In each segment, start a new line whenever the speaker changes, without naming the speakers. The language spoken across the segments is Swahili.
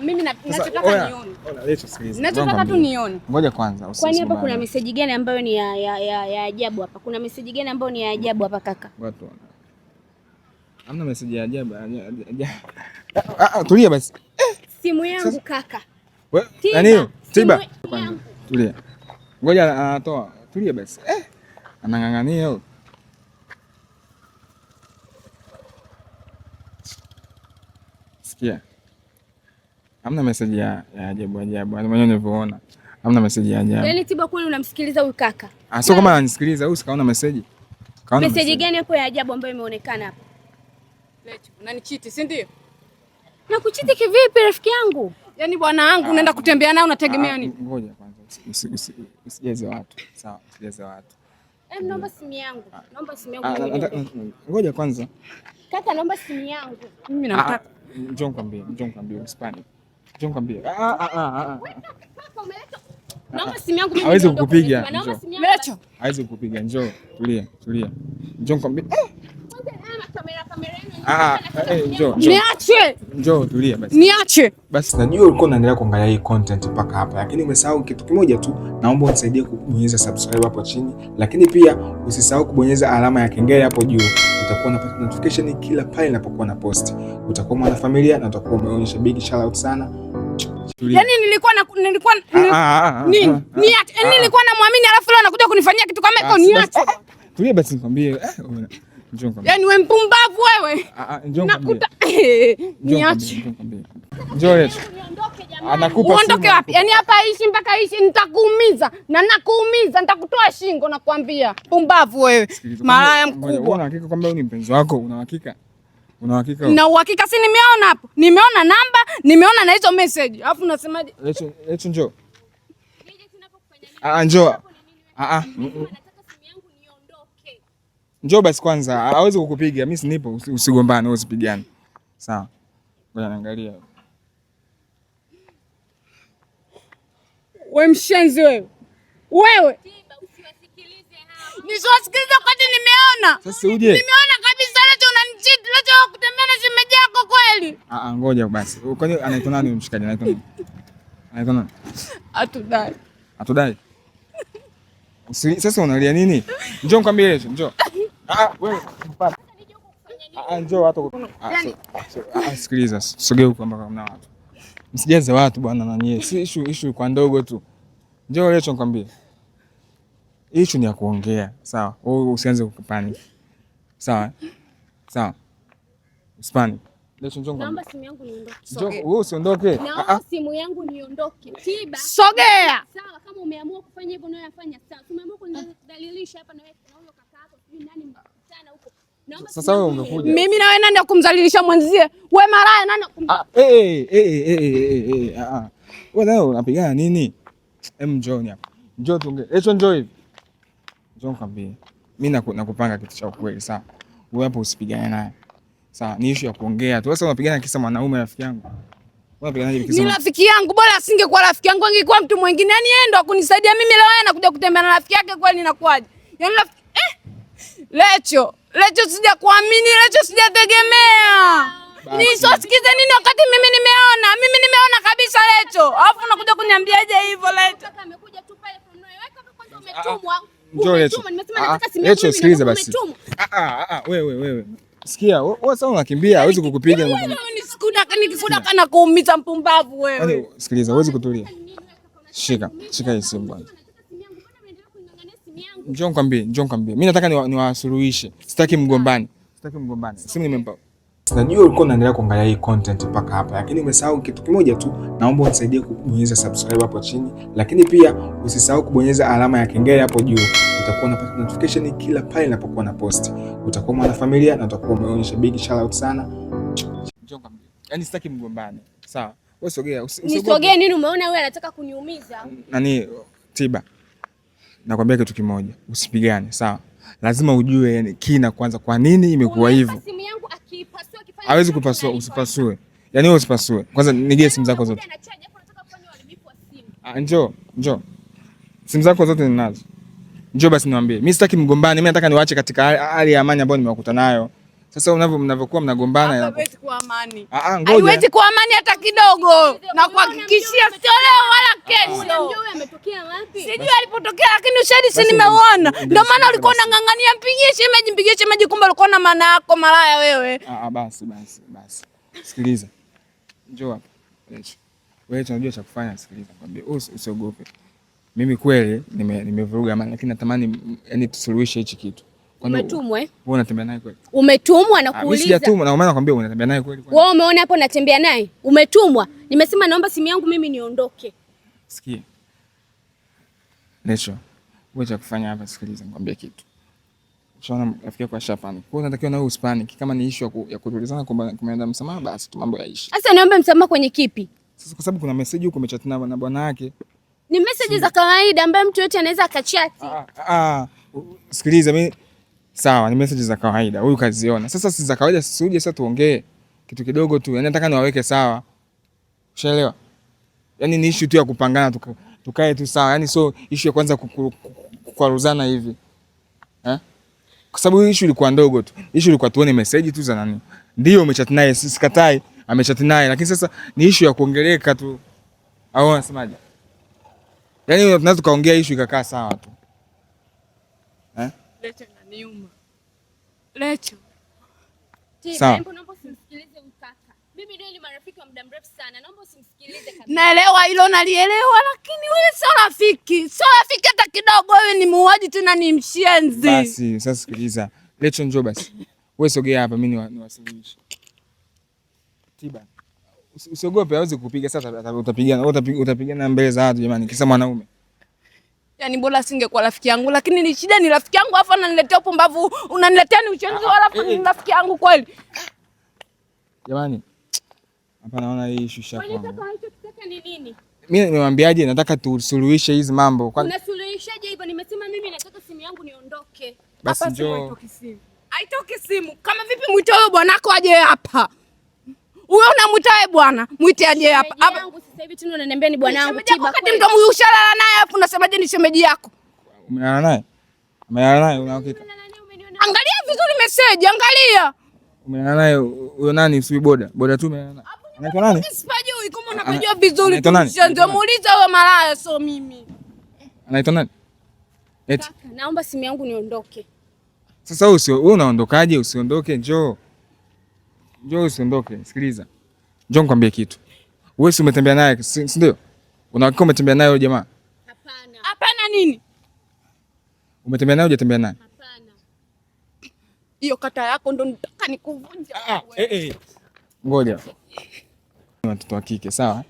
Mimi ninachotaka nione. Ninachotaka tu nione.
Ngoja kwanza.
Kwani hapa kuna message gani ambayo ni ya ajabu hapa? Kuna message gani ambayo ni ya ajabu hapa kaka?
Watu. Hamna message ya ajabu. Tulia basi.
Simu yangu kaka.
Nani? Tiba. Tulia. Ngoja anatoa. Tulia basi. Anang'ang'ania huyo. Sikia. Hamna message ya ajabu. Mwenyewe unavyoona. Hamna message ya ajabu.
Yaani Tiba kweli unamsikiliza huyu kaka?
Sio kama ananisikiliza, huyu sikaona message.
Kaona message gani hapo ya ajabu ambayo imeonekana hapa?
Lecho, unanichiti, si ndio?
Na kuchiti kivipi rafiki yangu?
Yaani bwana wangu unaenda kutembea naye unategemea nini?
Ngoja kwanza. Usijeze watu. Sawa, usijeze watu.
Naomba simu yangu. Naomba simu yangu.
Ngoja kwanza.
Kaka naomba simu yangu.
Mimi nataka.
Njoo nikwambie usipani. Njoo nikwambie.
Naomba simu yangu mimi.
Hawezi kukupiga.
Naomba simu yangu.
Lecho.
Hawezi kukupiga. Njoo, tulia. Njoo nikwambie.
Niache.
Njoo tulia basi.
Niache.
Basi najua ulikuwa unaendelea kuangalia hii content mpaka hapa, lakini umesahau kitu kimoja tu. Naomba unisaidie kubonyeza subscribe hapo chini, lakini pia usisahau kubonyeza alama ya kengele hapo juu. Utakuwa unapata notification kila pale ninapokuwa na post. Utakuwa mwanafamilia na utakuwa umeonyesha big shout out sana.
Yaani nilikuwa nilikuwa namwamini alafu leo anakuja kunifanyia kitu kama hiko. Niache.
Tulia basi nikwambie.
Yaani wewe mpumbavu wewe. Nakuta. Niache.
Njoo Lecho. Anakupa simu.
Uondoke wapi? Yaani hapa ishi mpaka ishi nitakuumiza. Na nakuumiza nitakutoa shingo nakwambia. Pumbavu wewe. Malaya mkubwa.
Una hakika kwamba ni mpenzi wako? Una hakika?
Na uhakika si nimeona hapo. Nimeona namba, nimeona na hizo message. Alafu unasemaje?
Lecho njoo. Njoo. Njoo basi kwanza. Hawezi kukupiga. Mimi sinipo, usigombane, usipigane. Sawa. Ngoja naangalia.
Wewe mshenzi wewe. Wewe. Nisiwasikilize wakati nimeona.
Sasa uje.
Nimeona kabisa Lecho unanichiti, Lecho kutembea na shemeji yako kweli.
Ngoja basi. Kwani anaitwa nani mshikaji? Anaitwa nani? Atudai. Sasa unalia nini? Njoo nikwambie Lecho, njoo. Wewe mpaka. Njoo watu. Sikiliza, sogea huko mpaka mna watu. Msijaze watu bwana nani. Si issue kwa ndogo tu. Njoo Lecho nikwambie. Issue ni ya kuongea, sawa? Wewe usianze kukupani. Sawa? Usipani. Lecho njoo.
Naomba simu yangu niondoke.
Njoo, wewe usiondoke.
Naomba simu yangu niondoke. Tiba.
Sogea.
Sawa, kama umeamua kufanya hivyo na unayofanya sawa. Tumeamua kunidhalilisha hapa na wewe na huyo kaka yako. Sijui nani mkutana huko.
Sasa wewe ungekuja.
Mimi na wewe nani akumdhalilisha mwenzie? Wewe malaya nani
Wewe leo unapigana nini? Njoo hapa. Njoo tuongee. Lecho njoo hivi. Njoo nikwambie. Mimi nakupanga kitu cha ukweli, sawa? Wewe hapo usipigane naye. Sawa, ni issue ya kuongea tu. Sasa unapigana kisa mwanaume rafiki yangu. Unapiganaje kisa?
Ni rafiki yangu, bora asingekuwa rafiki yangu, angekuwa mtu mwingine. Yaani yeye ndo akunisaidia mimi leo yeye anakuja kutembea na rafiki yake kweli inakuaje? Yaani Lecho sijakuamini, Lecho sijategemea. Nisosikize nini wakati mimi nimeona kabisa Lecho. Alafu unakuja kuniambiaje hivyo Lecho?
Kaka amekuja tu pale from nowhere. Wewe kaka kwanza umetumwa.
Njoo Lecho.
Nimesema nataka simu yangu.
Lecho sikiliza basi. Wewe. Sikia, wewe sasa unakimbia, hawezi kukupiga.
Nikikuda kana kuumiza mpumbavu wewe.
Yaani sikiliza, huwezi kutulia. Shika hii simu bwana. Njoo nikwambie. Mimi nataka niwasuluhishe. Sitaki mgombane. Simu nimempa. Najua ulikuwa unaendelea kuangalia hii content mpaka hapa, lakini umesahau kitu kimoja tu. Naomba unisaidie kubonyeza subscribe hapo chini, lakini pia usisahau kubonyeza alama ya kengele hapo juu. Utakuwa unapata notification kila pale ninapokuwa na post. Utakuwa mwanafamilia na utakuwa umeonyesha big shout out sana. Njoo nikwambie. Yaani sitaki mgombane. Sawa? Wewe sogea.
Nisogee nini? Umeona wewe anataka kuniumiza.
Nani Tiba? Nakwambia kitu kimoja, usipigane, sawa? Lazima ujue yani kina kwanza kwa nini imekuwa hivyo.
Simu yangu akipasua kifanya.
Hawezi kupasua, usipasue. Yaani wewe usipasue. Kwanza nigee simu zako zote. Njoo. Simu zako zote ninazo. Njoo basi niwaambie. Mimi sitaki mgombane, mimi nataka niwaache katika hali ya amani ambayo nimewakuta nayo. Sasa mnavyokuwa mnagombana
haiwezi kuwa amani.
Ngoja.
Haiwezi kuwa amani hata kidogo. Na kuhakikishia sio leo wala kesho.
Unamjua huyu ametokea wapi?
Sijui alipotokea, lakini ushahidi si nimeuona. Ndio maana ulikuwa unang'ang'ania mpigie shemeji, kumbe ulikuwa na maana yako malaya wewe.
Basi. Sikiliza. Njoo hapa. Wewe unajua cha kufanya, sikiliza kwambie. Usiogope. Mimi kweli nimevuruga amani, lakini natamani yani tusuluhishe hichi kitu.
Umetumwa
Wewe unatembea naye kweli?
Umetumwa na kuuliza.
Mimi sijatumwa, na maana nakwambia unatembea naye kweli?
Wewe umeona hapo natembea naye? Umetumwa. Nimesema naomba simu yangu mimi niondoke.
Sikia. Lecho. Wewe cha kufanya hapa, sikiliza nikwambie kitu. Ushaona rafiki yako ashapani. Kwa hiyo unatakiwa na wewe usipanic. Kama ni issue ya kutulizana kwamba kumeenda msamaha, basi tu mambo yaishi.
Sasa niombe msamaha kwenye kipi?
Sasa kwa sababu kuna message huko umechat na bwana yake.
Ni message za kawaida ambaye mtu yote anaweza akachati.
Sikiliza mimi. Sawa, ni message za kawaida. Huyu kaziona. Sasa si za kawaida, sije sasa tuongee kitu kidogo tu. Yaani nataka niwaweke sawa. Ushaelewa? Yaani ni issue tu ya kupangana tukae tu sawa. Yaani so issue ya kwanza kukwaruzana hivi. Kwa sababu issue ilikuwa ndogo tu. Issue ilikuwa tuone message tu za nani. Ndio umechat naye, sikatai, amechat naye, lakini sasa ni issue ya kuongeleka tu. Au unasemaje? Yaani tunaweza tukaongea issue ikakaa sawa tu.
Lecho inaniuma. Lecho.
Sawa.
Naomba usimsikilize mkaka. Mimi ndio ni marafiki wa muda mrefu sana. Naomba usimsikilize kabisa.
Naelewa hilo, nalielewa, lakini wewe sio rafiki. Sio rafiki hata kidogo, wewe ni muuaji tena ni mshenzi.
Basi, sasa sikiliza. Lecho njoo basi. Wewe sogea hapa, mimi niwasuluhishe. Tiba. Usiogope, hawezi kupiga sasa, utapigana mbele za watu jamani, kisa mwanaume.
Yaani bora singekuwa rafiki yangu, lakini ni shida ni rafiki yangu afa ananiletea upumbavu, unaniletea ni uchenzi wala ni rafiki yangu kweli.
Jamani. Hapa naona hii shusha
kwangu. Kwani kaka unachotaka ni nini?
Mimi nimemwambiaje nataka tusuluhishe hizi mambo.
Unasuluhishaje hivyo? Nimesema mimi nataka simu yangu niondoke.
Basi njoo.
Haitoki simu. Kama vipi mwite huyo bwanako aje hapa? Wewe unamwita wewe bwana, mwite aje hapa.
Hapa yangu sasa hivi tena unaniambia ni bwanangu Tiba.
Wakati mtu ushalala naye afu unasemaje ni shemeji yako?
Umelala naye? Umelala naye una hakika?
Angalia vizuri message, angalia.
Umelala naye huyo nani sui boda tu umelala naye? Anaitwa nani?
Sipajui kama unapojua vizuri tu. Ndio muulize wewe malaya sio mimi.
Anaitwa nani?
Kaka, naomba simu yangu niondoke.
Sasa wewe unaondokaje? Usiondoke, njoo. Njoo usiondoke, sikiliza. Njoo nikwambie kitu. Wewe si umetembea naye, si ndio? Unakuwa umetembea naye yule jamaa?
Hapana.
Hapana nini?
Umetembea naye hujatembea naye?
Hapana.
Hiyo kata yako ndo nitaka nikuvunja.
Ngoja. Ni watoto wa kike, sawa?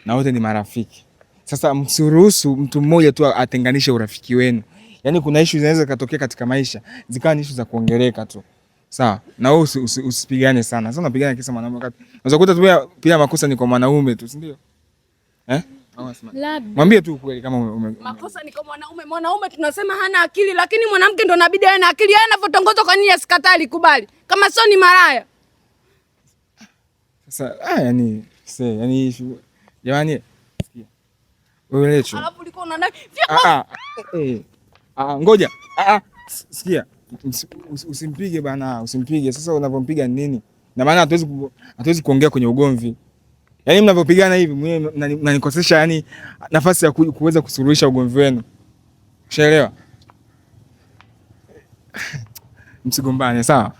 Na wote ni marafiki. Sasa msiruhusu mtu mmoja tu atenganishe urafiki wenu. Yaani kuna issue zinaweza katokea katika maisha, zikawa ni issue za kuongeleka tu. Sawa? Na wewe usipigane sana. Sasa unapigana kisa mwanaume wakati. Unaweza kukuta pia makosa ni kwa mwanaume tu, si ndio? Mwambie tu ukweli kama
makosa ni kwa mwanaume. Mwanaume tunasema hana akili, lakini mwanamke ndo inabidi awe na akili. Yeye anavyotongoza kwa nini asikatali kubali? Kama sio ni malaya.
Sasa yani jamani sikia. Wewe Lecho.
Alafu ulikuwa unaona
ngoja. Sikia. Usimpige bana, usimpige. Sasa unapompiga nini? Na maana hatuwezi kuongea kwenye ugomvi. Yaani mnapopigana hivi mnanikosesha yani nafasi ya kuweza kusuluhisha ugomvi wenu. Ushaelewa? Msigombane, sawa?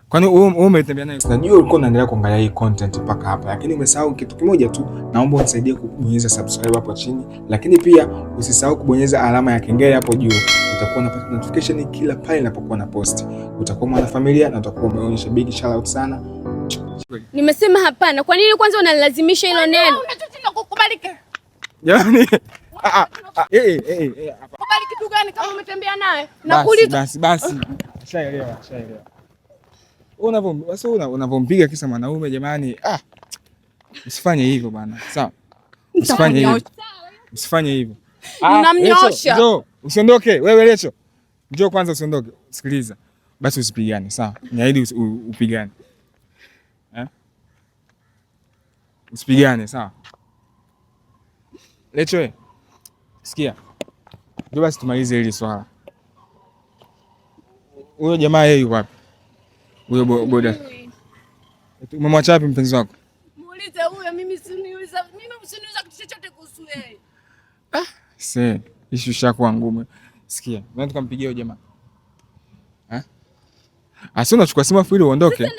Kwani wewe umetembea naye? Najua ulikuwa unaendelea kuangalia hii content mpaka hapa, lakini umesahau kitu kimoja tu. Naomba unisaidie kubonyeza subscribe hapo chini, lakini pia usisahau kubonyeza alama ya kengele hapo juu. Utakuwa unapata notification kila pale ninapokuwa na post. Utakuwa mwanafamilia na utakuwa umeonyesha big shout out sana.
Nimesema hapana. Kwa nini kwanza unalazimisha hilo neno?
Unachotaka kukubaliki.
Jamani.
Kubali kitu gani kama umetembea naye? Nakuuliza.
Basi. Ashaelewa. Unavompiga kisa mwanaume jamani. Usifanye hivyo bana. Sawa? Usifanye hivyo.
Ninamnyosha.
Njoo, usiondoke. Wewe Lecho. Njoo kwanza usiondoke. Sikiliza. Basi usipigane, sawa? Niahidi upigane. Usipigane, sawa? Lecho, sikia. Ndio basi tumalize hili swala. Huyo jamaa yeye yuko wapi? Huyo boda. Umemwacha wapi mpenzi wako?
Muulize huyo, mimi usiniuliza kitu chochote kuhusu yeye.
Se, issue shakuwa ngumu. Sikia, nataka tukampigie huyo jamaa. Asi unachukua simu afu ili uondoke.
Sasa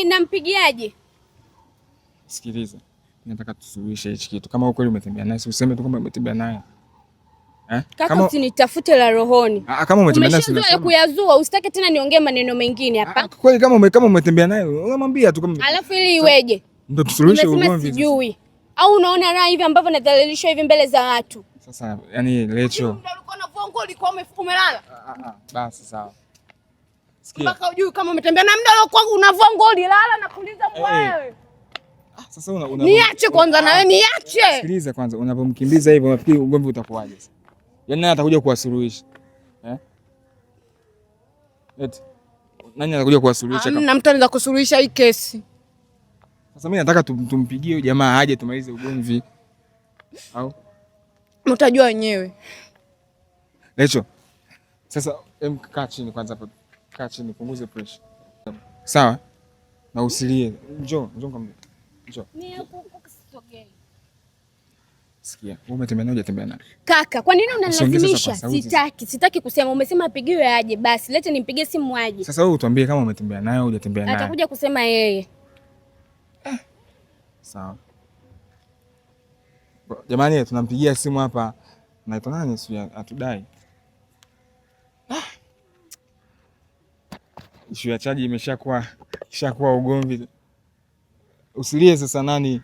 nampigiaje?
Sikiliza. Nataka tusuluhishe hichi kitu. Kama kweli umetembea naye, useme tu kwamba umetembea naye.
Kaka, usinitafute la rohoni.
Kama umetembea naye
umeshazoea kuyazua, usitake tena niongee maneno mengine hapa.
Kweli kama umetembea naye, unamwambia tu kama.
Alafu ili iweje?
Ndio tusuluhishe ugomvi.
Sijui. Au unaona raha hivi ambavyo nadhalilishwa hivi mbele za watu.
Sasa yani Lecho.
Ndio ulikuwa na vongo, ulikuwa umelala.
Basi sawa.
Sikia. Mpaka ujui kama umetembea na muda ulikuwa unavua ngoli lala na kuuliza wewe.
Sasa
niache kwanza na wewe niache.
Sikiliza kwanza, unapomkimbiza hivyo unafikiri ugomvi utakuwaje sasa? Yaani nani atakuja kuwasuluhisha? Eti nani atakuja kuwasuluhisha kama?
Hamna mtu anaweza kusuluhisha hii kesi.
Sasa mimi nataka tumpigie jamaa aje tumalize ugomvi. Au
mtajua wenyewe.
Lecho. Sasa kaa chini kwanza hapo. Kaa chini, punguze pressure. Sawa? Na usilie. Njoo kama. Njoo.
Mimi huko sisogei.
Sikia, wewe umetembea naye hujatembea naye?
Kaka, kwa nini unanilazimisha? Sitaki kusema. Umesema apigiwe aje, basi lete nimpigie simu aje.
Sasa wewe utuambie kama umetembea naye au hujatembea naye.
Atakuja kusema yeye.
Sawa. Jamani, tunampigia simu hapa. Naitwa nani sio atudai. Issue ya chaji ishakuwa ugomvi. Usilie sasa nani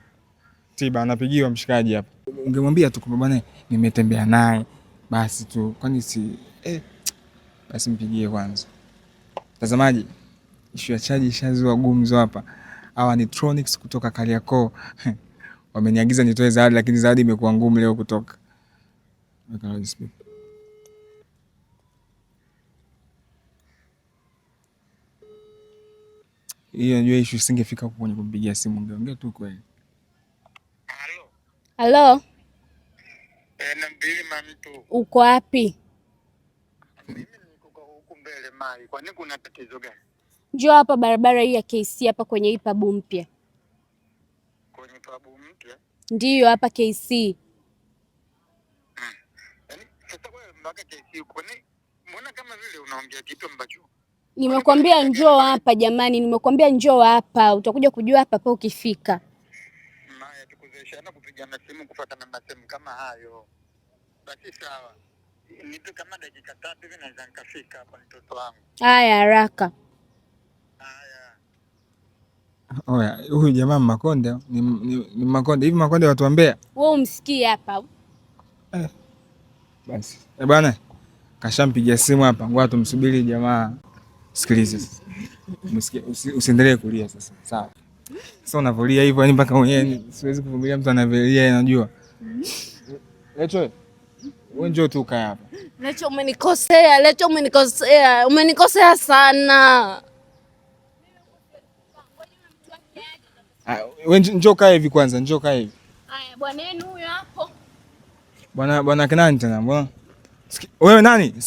Tiba anapigiwa mshikaji hapa. Ungemwambia tu kwamba bwana nimetembea naye basi tu. Kwani si basi mpigie kwanza. Mtazamaji, issue ya chaji ishazua gumzo hapa. Hawa ni Tronics kutoka Kariakoo. Wameniagiza nitoe zawadi lakini zawadi imekuwa ngumu leo kutoka. Hiyo ndio issue singefika huko kwenye kumpigia simu, ungeongea tu kweli.
Halo?
Nambili mtu.
Uko wapi?
Mimi niko huko mbele Mai. Kwa nini kuna tatizo gani?
Njoo hapa barabara hii ya KC hapa kwenye hii pabu mpya.
Kwenye pabu mpya?
Ndiyo hapa KC.
Yaani sasa wewe mpaka KC kwani mbona kama vile unaongea kitu ambacho?
Nimekwambia njoo hapa jamani, nimekwambia njoo hapa. Utakuja kujua hapa pa ukifika.
Maya tukuzoeshana kupigana simu kufuatana na simu kama hayo. Basi sawa. Nipe kama dakika 3 hivi naweza nikafika hapa mtoto wangu.
Haya haraka.
Haya.
Oya, huyu jamaa Makonde ni Makonde. Hivi Makonde watu wa Mbeya?
Wewe umsikie hapa.
Basi. Bwana, kashampigia simu hapa. Ngoja tumsubiri jamaa. Sikiliza sasa. Usiendelee kulia sasa. Sawa. Sasa unavolia hivyo yani mpaka mwenyewe siwezi kuvumilia mtu anavolia unajua. Lecho. Wewe njoo tu kaa hapa.
Lecho umenikosea. Umenikosea sana.
Wewe njoo kaa hivi kwanza, njoo kaa hivi.
Haya, bwana yenu huyo hapo.
Bwana kinani tena? Bwana. Wewe nani?